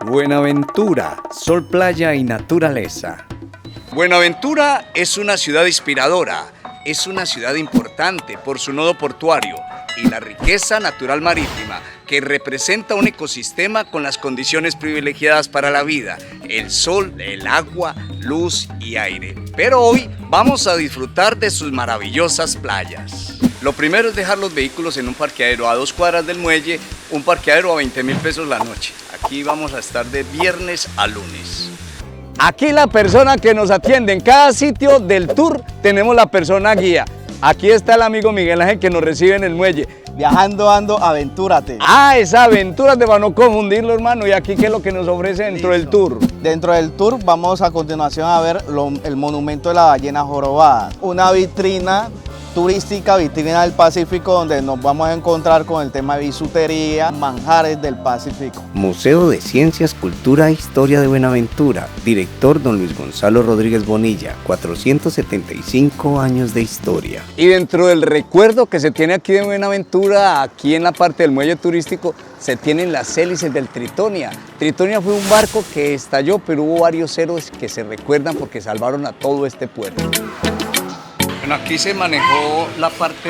Buenaventura, sol, playa y naturaleza. Buenaventura es una ciudad inspiradora, es una ciudad importante por su nodo portuario y la riqueza natural marítima que representa un ecosistema con las condiciones privilegiadas para la vida, el sol, el agua, luz y aire. Pero hoy vamos a disfrutar de sus maravillosas playas. Lo primero es dejar los vehículos en un parqueadero a 2 cuadras del muelle, un parqueadero a 20.000 pesos la noche. Aquí vamos a estar de viernes a lunes. Aquí la persona que nos atiende en cada sitio del tour, tenemos la persona guía. Aquí está el amigo Miguel Ángel que nos recibe en el muelle. Viajando ando, aventúrate. Ah, esa aventúrate para no confundirlo, hermano. ¿Y aquí qué es lo que nos ofrece dentro del tour? Dentro del tour vamos a continuación a ver el monumento de la ballena jorobada. Una vitrina turística, vitrina del Pacífico, donde nos vamos a encontrar con el tema de bisutería, manjares del Pacífico. Museo de Ciencias, Cultura e Historia de Buenaventura. Director don Luis Gonzalo Rodríguez Bonilla, 475 años de historia. Y dentro del recuerdo que se tiene aquí de Buenaventura, aquí en la parte del muelle turístico, se tienen las hélices del Tritonia. Tritonia fue un barco que estalló, pero hubo varios héroes que se recuerdan porque salvaron a todo este puerto. Bueno, aquí se manejó la parte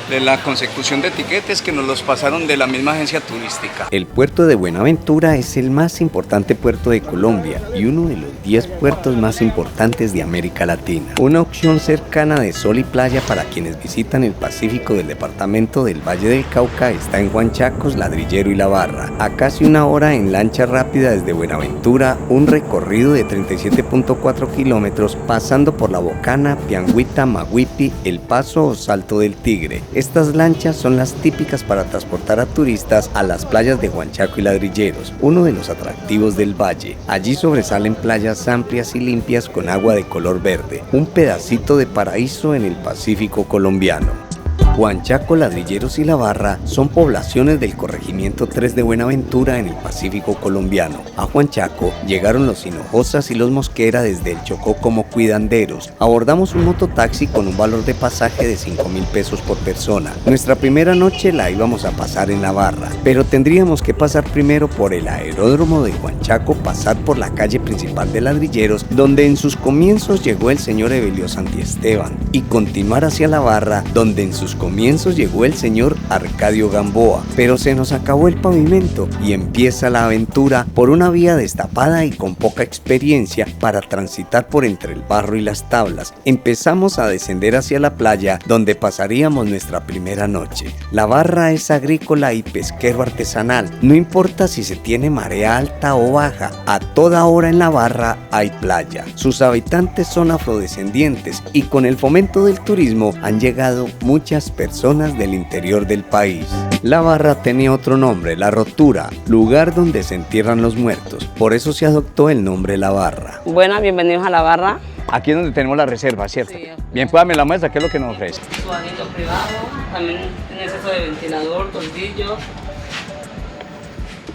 de la consecución de etiquetes que nos los pasaron de la misma agencia turística. El puerto de Buenaventura es el más importante puerto de Colombia y uno de los 10 puertos más importantes de América Latina. Una opción cercana de sol y playa para quienes visitan el Pacífico del departamento del Valle del Cauca está en Huanchacos, Ladrillero y La Barra. A casi una hora en lancha rápida desde Buenaventura, un recorrido de 37.4 kilómetros pasando por La Bocana, Piangüita, Maguipi, El Paso o Salto del Tigre. Estas lanchas son las típicas para transportar a turistas a las playas de Huanchaco y Ladrilleros, uno de los atractivos del valle. Allí sobresalen playas amplias y limpias con agua de color verde, un pedacito de paraíso en el Pacífico colombiano. Huanchaco, Ladrilleros y La Barra son poblaciones del corregimiento 3 de Buenaventura en el Pacífico colombiano. A Huanchaco llegaron los Hinojosas y los Mosquera desde el Chocó como cuidanderos. Abordamos un mototaxi con un valor de pasaje de 5.000 pesos por persona. Nuestra primera noche la íbamos a pasar en La Barra, pero tendríamos que pasar primero por el aeródromo de Huanchaco, pasar por la calle principal de Ladrilleros, donde en sus comienzos llegó el señor Evelio Santiesteban, y continuar hacia La Barra, donde en sus comienzos llegó el señor Arcadio Gamboa, pero se nos acabó el pavimento y empieza la aventura por una vía destapada y con poca experiencia para transitar por entre el barro y las tablas. Empezamos a descender hacia la playa donde pasaríamos nuestra primera noche. La Barra es agrícola y pesquero artesanal, no importa si se tiene marea alta o baja, a toda hora en La Barra hay playa. Sus habitantes son afrodescendientes y con el fomento del turismo han llegado muchas personas del interior del país. La Barra tenía otro nombre, La Rotura, lugar donde se entierran los muertos. Por eso se adoptó el nombre La Barra. Buenas, bienvenidos a La Barra. Aquí es donde tenemos la reserva, ¿cierto? Sí. Bien, pues dame la muestra, ¿qué es lo que nos ofrece? Su bañito privado, también tiene acceso de ventilador, tordillos.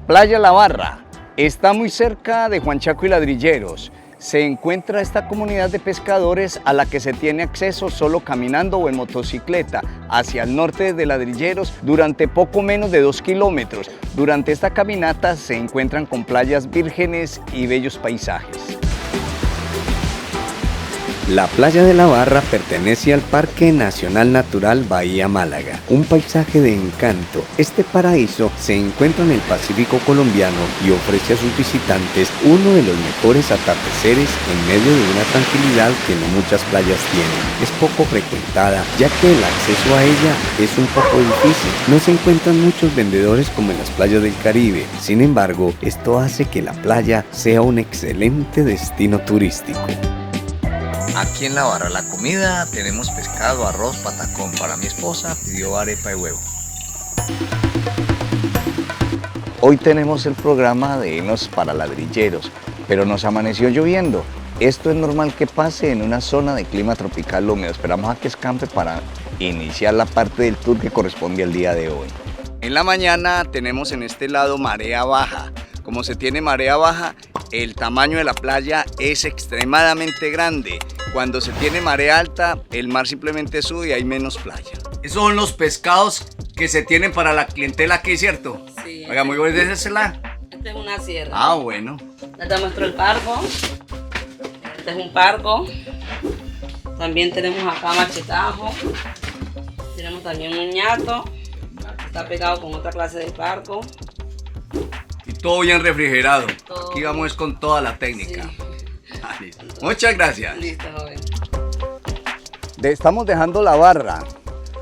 Playa La Barra está muy cerca de Huanchaco y Ladrilleros. Se encuentra esta comunidad de pescadores a la que se tiene acceso solo caminando o en motocicleta hacia el norte de Ladrilleros durante poco menos de 2 kilómetros. Durante esta caminata se encuentran con playas vírgenes y bellos paisajes. La playa de La Barra pertenece al Parque Nacional Natural Bahía Málaga, un paisaje de encanto. Este paraíso se encuentra en el Pacífico colombiano y ofrece a sus visitantes uno de los mejores atardeceres en medio de una tranquilidad que no muchas playas tienen. Es poco frecuentada, ya que el acceso a ella es un poco difícil. No se encuentran muchos vendedores como en las playas del Caribe. Sin embargo, esto hace que la playa sea un excelente destino turístico. Aquí en La Barra, la comida, tenemos pescado, arroz, patacón. Para mi esposa pidió arepa y huevo. Hoy tenemos el programa de irnos para Ladrilleros, pero nos amaneció lloviendo. Esto es normal que pase en una zona de clima tropical húmedo. Esperamos a que escampe para iniciar la parte del tour que corresponde al día de hoy. En la mañana tenemos en este lado marea baja. Como se tiene marea baja, el tamaño de la playa es extremadamente grande. Cuando se tiene marea alta, el mar simplemente sube y hay menos playa. Esos son los pescados que se tienen para la clientela aquí, ¿cierto? Sí. Oiga, muy buena, désela. Este Esta es una sierra. Ah, bueno. Ya te muestro el parco. Este es un parco. También tenemos acá machetajo. Tenemos también un ñato. Está pegado con otra clase de parco. Y todo bien refrigerado. Todo. Aquí vamos con toda la técnica. Sí. Ah, listo. Muchas gracias. Listo, joven. Estamos dejando la barra.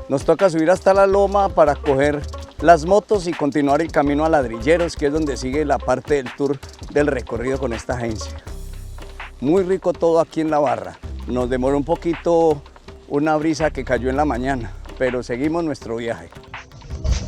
Nos toca subir hasta la loma para coger las motos y continuar el camino a Ladrilleros, que es donde sigue la parte del tour del recorrido con esta agencia. Muy rico todo aquí en la barra. Nos demoró un poquito una brisa que cayó en la mañana, pero seguimos nuestro viaje.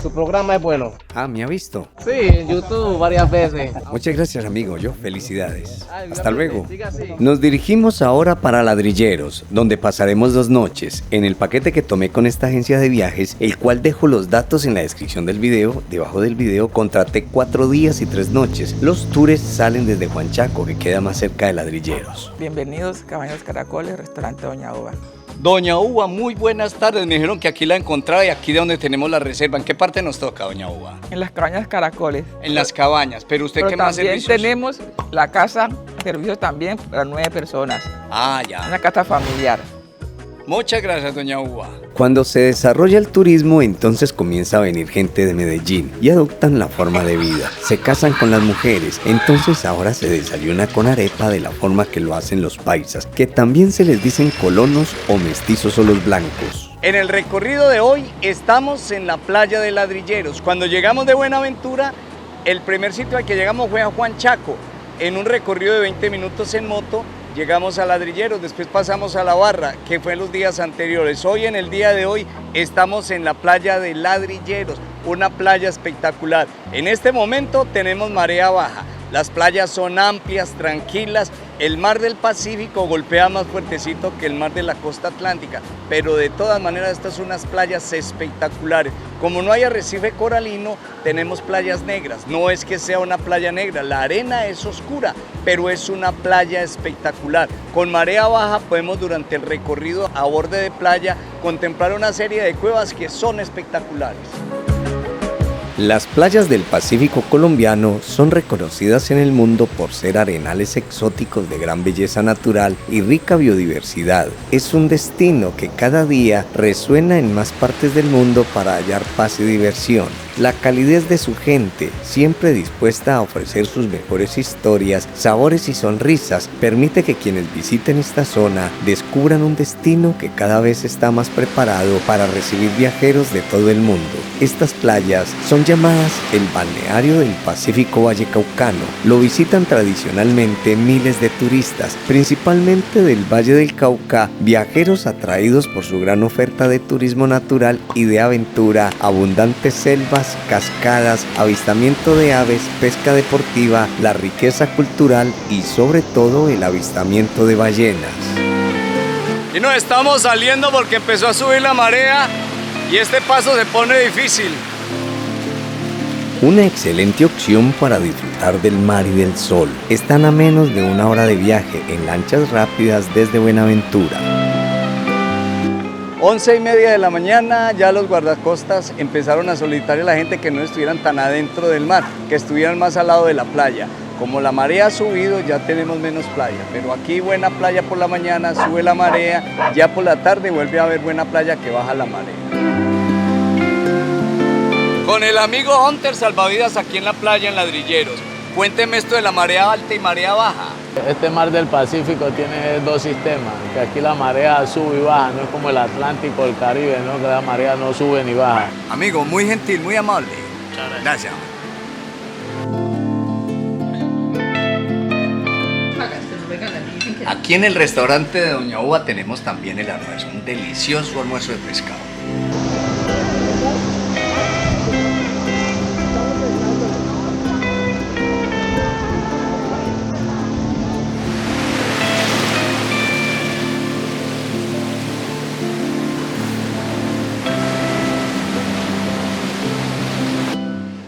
Su programa es bueno. Ah, ¿me ha visto? Sí, en YouTube varias veces. Muchas gracias, amigo. Felicidades. Ay, Hasta luego. siga así. Nos dirigimos ahora para Ladrilleros, donde pasaremos 2 noches. En el paquete que tomé con esta agencia de viajes, el cual dejo los datos en la descripción del video, debajo del video contraté 4 días y 3 noches. Los tours salen desde Huanchaco, que queda más cerca de Ladrilleros. Bienvenidos, Cabañas Caracoles, restaurante Doña Uva. Doña Uva, muy buenas tardes. Me dijeron que aquí la encontraba y aquí de donde tenemos la reserva. ¿En qué parte nos toca, Doña Uva? En las Cabañas Caracoles. En las cabañas. ¿Pero usted Pero qué más también servicios? tenemos la casa, servicios también para 9 personas. Ah, ya. Una casa familiar. Muchas gracias, Doña Uva. Cuando se desarrolla el turismo, entonces comienza a venir gente de Medellín y adoptan la forma de vida. Se casan con las mujeres, entonces ahora se desayuna con arepa de la forma que lo hacen los paisas, que también se les dicen colonos o mestizos o los blancos. En el recorrido de hoy estamos en la playa de Ladrilleros. Cuando llegamos de Buenaventura, el primer sitio al que llegamos fue a Huanchaco. En un recorrido de 20 minutos en moto, llegamos a Ladrilleros, después pasamos a La Barra, que fue en los días anteriores. Hoy, en el día de hoy, estamos en la playa de Ladrilleros, una playa espectacular. En este momento tenemos marea baja. Las playas son amplias, tranquilas. El mar del Pacífico golpea más fuertecito que el mar de la costa atlántica, pero de todas maneras estas son unas playas espectaculares. Como no hay arrecife coralino, tenemos playas negras. No es que sea una playa negra, la arena es oscura, pero es una playa espectacular. Con marea baja podemos durante el recorrido a borde de playa contemplar una serie de cuevas que son espectaculares. Las playas del Pacífico colombiano son reconocidas en el mundo por ser arenales exóticos de gran belleza natural y rica biodiversidad. Es un destino que cada día resuena en más partes del mundo para hallar paz y diversión. La calidez de su gente, siempre dispuesta a ofrecer sus mejores historias, sabores y sonrisas, permite que quienes visiten esta zona descubran un destino que cada vez está más preparado para recibir viajeros de todo el mundo. Estas playas son llamadas el balneario del Pacífico Vallecaucano. Lo visitan tradicionalmente miles de turistas, principalmente del Valle del Cauca, viajeros atraídos por su gran oferta de turismo natural y de aventura, abundantes selvas, cascadas, avistamiento de aves, pesca deportiva, la riqueza cultural y sobre todo el avistamiento de ballenas. Y nos estamos saliendo porque empezó a subir la marea y este paso se pone difícil. Una excelente opción para disfrutar del mar y del sol. Están a menos de 1 hora de viaje en lanchas rápidas desde Buenaventura. 11:30 de la mañana, ya los guardacostas empezaron a solicitar a la gente que no estuvieran tan adentro del mar, que estuvieran más al lado de la playa. Como la marea ha subido, ya tenemos menos playa, pero aquí buena playa por la mañana, sube la marea, ya por la tarde vuelve a haber buena playa que baja la marea. Con el amigo Hunter Salvavidas aquí en la playa en Ladrilleros. Cuénteme esto de la marea alta y marea baja. Este mar del Pacífico tiene 2 sistemas, que aquí la marea sube y baja, no es como el Atlántico o el Caribe, ¿no? Que la marea no sube ni baja. Amigo, muy gentil, muy amable. Gracias. Aquí en el restaurante de Doña Uva tenemos también el almuerzo, un delicioso almuerzo de pescado.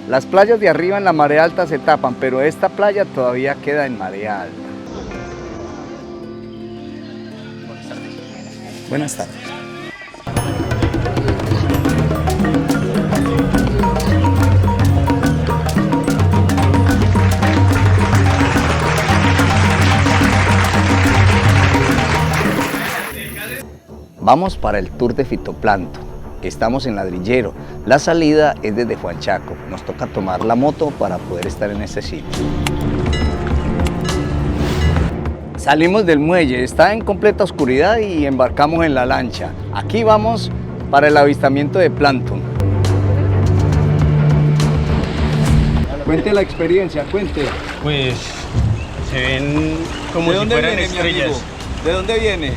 Las playas de arriba en la marea alta se tapan, pero esta playa todavía queda en marea alta. Buenas tardes. Vamos para el tour de fitoplancton. Estamos en Ladrillero. La salida es desde Huanchaco. Nos toca tomar la moto para poder estar en ese sitio. Salimos del muelle, está en completa oscuridad y embarcamos en la lancha. Aquí vamos para el avistamiento de plancton. Cuente la experiencia, cuente. Pues se ven como si fueran estrellas. ¿De dónde viene?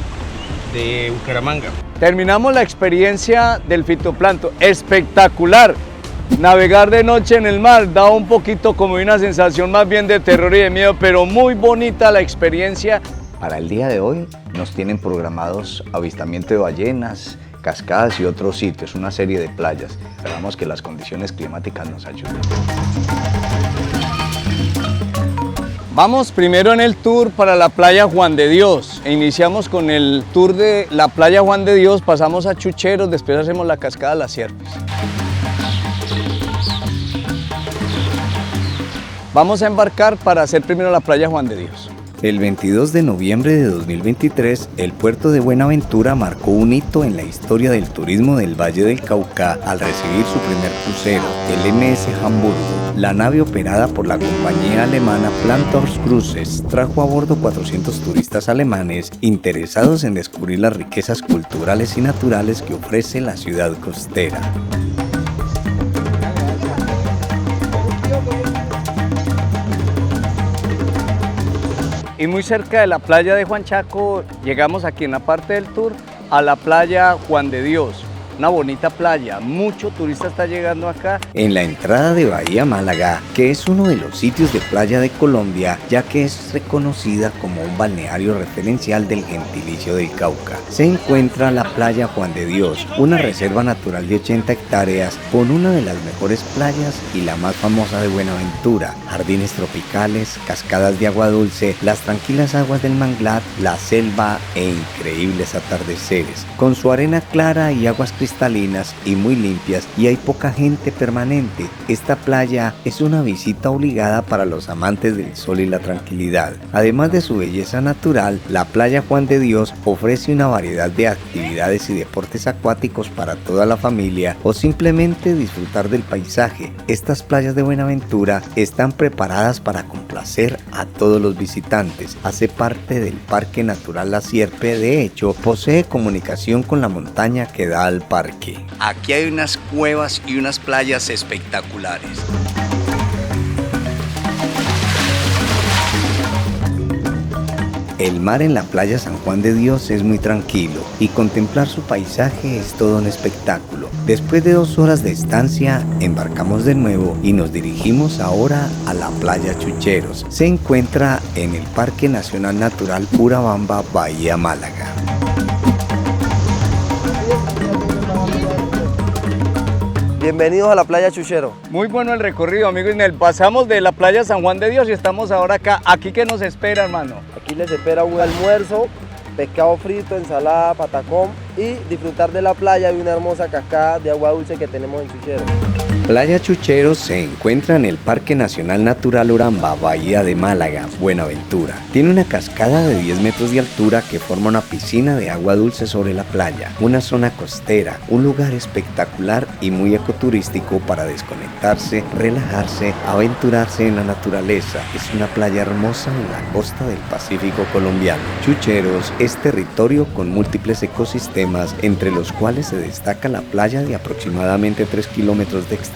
De Bucaramanga. Terminamos la experiencia del fitoplancton. Espectacular. Navegar de noche en el mar da un poquito como una sensación más bien de terror y de miedo, pero muy bonita la experiencia. Para el día de hoy nos tienen programados avistamiento de ballenas, cascadas y otros sitios, una serie de playas. Esperamos que las condiciones climáticas nos ayuden. Vamos primero en el tour para la playa Juan de Dios. Iniciamos con el tour de la playa Juan de Dios, pasamos a Chucheros, después hacemos la cascada Las Sierpes. Vamos a embarcar para hacer primero la playa Juan de Dios. El 22 de noviembre de 2023, el puerto de Buenaventura marcó un hito en la historia del turismo del Valle del Cauca al recibir su primer crucero, el MS Hamburgo. La nave operada por la compañía alemana Plantors Cruises trajo a bordo 400 turistas alemanes interesados en descubrir las riquezas culturales y naturales que ofrece la ciudad costera. Y muy cerca de la playa de Huanchaco, llegamos aquí en la parte del tour a la playa Juan de Dios. Una bonita playa, mucho turista está llegando acá. En la entrada de Bahía Málaga, que es uno de los sitios de playa de Colombia, ya que es reconocida como un balneario referencial del gentilicio del Cauca, se encuentra la playa Juan de Dios, una reserva natural de 80 hectáreas con una de las mejores playas y la más famosa de Buenaventura, jardines tropicales, cascadas de agua dulce, las tranquilas aguas del manglar, la selva e increíbles atardeceres, con su arena clara y aguas cristalinas y muy limpias, y hay poca gente permanente. Esta playa es una visita obligada para los amantes del sol y la tranquilidad. Además de su belleza natural, la playa Juan de Dios ofrece una variedad de actividades y deportes acuáticos para toda la familia o simplemente disfrutar del paisaje. Estas playas de Buenaventura están preparadas para complacer a todos los visitantes. Hace parte del Parque Natural La Sierpe, de hecho, posee comunicación con la montaña que da al parque. Aquí hay unas cuevas y unas playas espectaculares. El mar en la playa San Juan de Dios es muy tranquilo y contemplar su paisaje es todo un espectáculo. Después de 2 horas de estancia, embarcamos de nuevo y nos dirigimos ahora a la playa Chucheros. Se encuentra en el Parque Nacional Natural Urabamba, Bahía Málaga. Bienvenidos a la playa Chuchero. Muy bueno el recorrido, amigos. Pasamos de la playa San Juan de Dios y estamos ahora acá. ¿Aquí qué nos espera, hermano? Aquí les espera un almuerzo, pescado frito, ensalada, patacón y disfrutar de la playa y una hermosa cascada de agua dulce que tenemos en Chuchero. Playa Chucheros se encuentra en el Parque Nacional Natural Urabamba, Bahía de Málaga, Buenaventura. Tiene una cascada de 10 metros de altura que forma una piscina de agua dulce sobre la playa, una zona costera, un lugar espectacular y muy ecoturístico para desconectarse, relajarse, aventurarse en la naturaleza. Es una playa hermosa en la costa del Pacífico colombiano. Chucheros es territorio con múltiples ecosistemas, entre los cuales se destaca la playa de aproximadamente 3 kilómetros de extensión,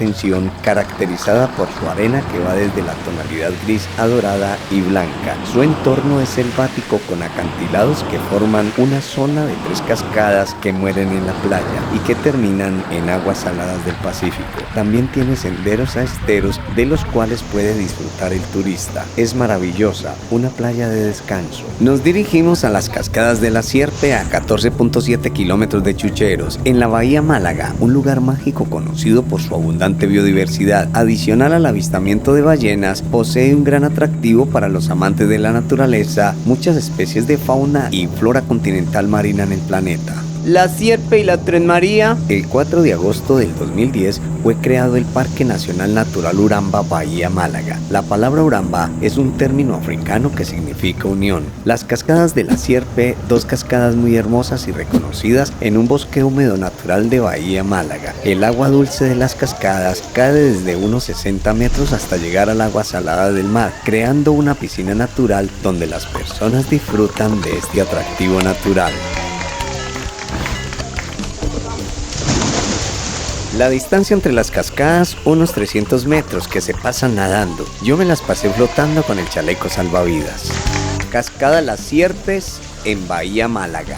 caracterizada por su arena que va desde la tonalidad gris a dorada y blanca. Su entorno es selvático con acantilados que forman una zona de 3 cascadas que mueren en la playa y que terminan en aguas saladas del Pacífico. También tiene senderos a esteros de los cuales puede disfrutar el turista. Es maravillosa, una playa de descanso. Nos dirigimos a las cascadas de La Sierpe a 14.7 kilómetros de Chucheros, en la Bahía Málaga, un lugar mágico conocido por su abundante biodiversidad. Adicional al avistamiento de ballenas, posee un gran atractivo para los amantes de la naturaleza, muchas especies de fauna y flora continental marina en el planeta. La Sierpe y la Tres María. El 4 de agosto del 2010 fue creado el Parque Nacional Natural Uramba Bahía Málaga. La palabra Uramba es un término africano que significa unión. Las cascadas de la Sierpe, dos cascadas muy hermosas y reconocidas en un bosque húmedo natural de Bahía Málaga. El agua dulce de las cascadas cae desde unos 60 metros hasta llegar al agua salada del mar, creando una piscina natural donde las personas disfrutan de este atractivo natural. La distancia entre las cascadas, unos 300 metros que se pasan nadando. Yo me las pasé flotando con el chaleco salvavidas. Cascada Las Sierpes en Bahía Málaga.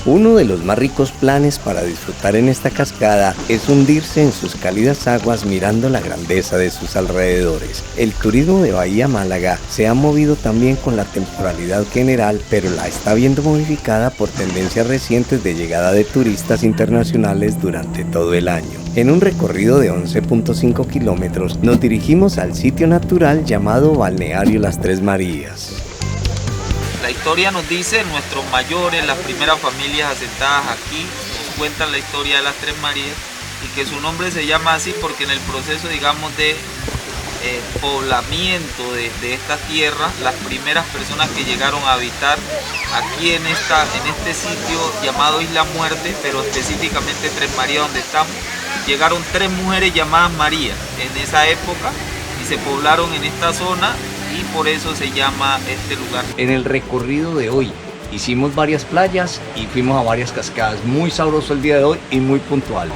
Uno de los más ricos planes para disfrutar en esta cascada es hundirse en sus cálidas aguas mirando la grandeza de sus alrededores. El turismo de Bahía Málaga se ha movido también con la temporalidad general, pero la está viendo modificada por tendencias recientes de llegada de turistas internacionales durante todo el año. En un recorrido de 11.5 kilómetros nos dirigimos al sitio natural llamado Balneario Las Tres Marías. La historia nos dice, nuestros mayores, las primeras familias asentadas aquí, nos cuentan la historia de las Tres Marías y que su nombre se llama así porque en el proceso, digamos, de poblamiento de esta tierra, las primeras personas que llegaron a habitar aquí en este sitio llamado Isla Muerte, pero específicamente Tres Marías donde estamos, llegaron 3 mujeres llamadas María en esa época y se poblaron en esta zona. Y por eso se llama este lugar. En el recorrido de hoy hicimos varias playas y fuimos a varias cascadas. Muy sabroso el día de hoy y muy puntual.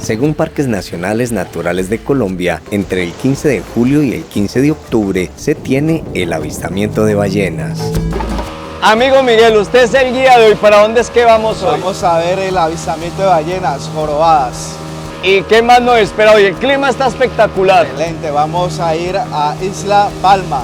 Según Parques Nacionales Naturales de Colombia, entre el 15 de julio y el 15 de octubre se tiene el avistamiento de ballenas. Amigo Miguel, usted es el guía de hoy. ¿Para dónde es que vamos hoy? Vamos a ver el avistamiento de ballenas jorobadas. ¿Y qué más nos espera hoy? El clima está espectacular. Excelente, vamos a ir a Isla Palma.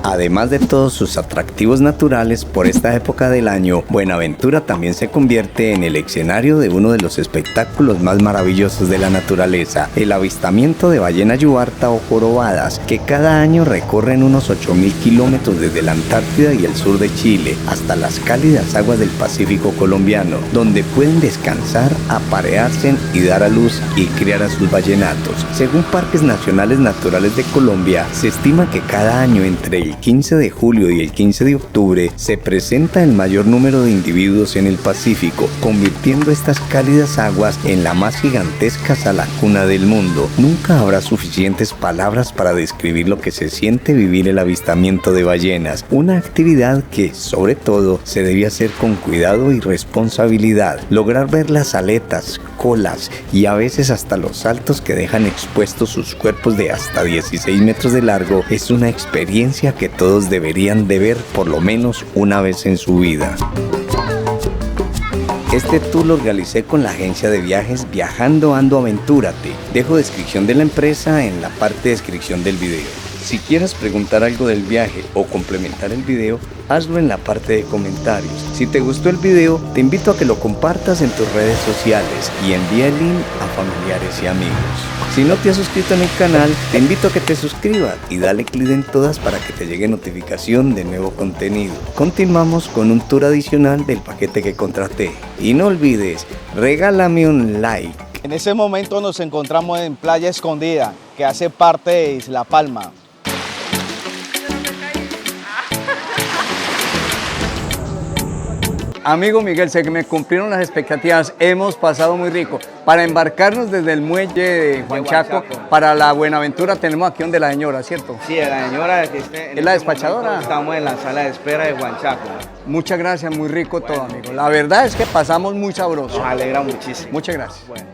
Además de todos sus atractivos naturales por esta época del año, Buenaventura también se convierte en el escenario de uno de los espectáculos más maravillosos de la naturaleza, el avistamiento de ballena yubarta o jorobadas, que cada año recorren unos 8.000 kilómetros desde la Antártida y el sur de Chile hasta las cálidas aguas del Pacífico colombiano, donde pueden descansar, aparearse y dar a luz y criar a sus ballenatos. Según Parques Nacionales Naturales de Colombia, se estima que cada año entre el 15 de julio y el 15 de octubre se presenta el mayor número de individuos en el Pacífico, convirtiendo estas cálidas aguas en la más gigantesca salacuna del mundo. Nunca habrá suficientes palabras para describir lo que se siente vivir el avistamiento de ballenas, una actividad que, sobre todo, se debe hacer con cuidado y responsabilidad. Lograr ver las aletas, colas y a veces hasta los saltos que dejan expuestos sus cuerpos de hasta 16 metros de largo es una experiencia que todos deberían de ver por lo menos una vez en su vida. Este tour lo realicé con la agencia de viajes Viajando Ando Aventúrate. Dejo descripción de la empresa en la parte de descripción del video. Si quieres preguntar algo del viaje o complementar el video, hazlo en la parte de comentarios. Si te gustó el video, te invito a que lo compartas en tus redes sociales y envía el link a familiares y amigos. Si no te has suscrito en el canal, te invito a que te suscribas y dale clic en todas para que te llegue notificación de nuevo contenido. Continuamos con un tour adicional del paquete que contraté. Y no olvides, regálame un like. En ese momento nos encontramos en Playa Escondida, que hace parte de Isla Palma. Amigo Miguel, se me cumplieron las expectativas, hemos pasado muy rico. Para embarcarnos desde el muelle de Huanchaco para la Buenaventura tenemos aquí donde la señora, ¿cierto? Sí, la señora que ¿Es la despachadora? Estamos en la sala de espera de Huanchaco. Muchas gracias, muy rico todo, amigo. La verdad es que pasamos muy sabroso. Nos alegra muchísimo. Muchas gracias. Bueno.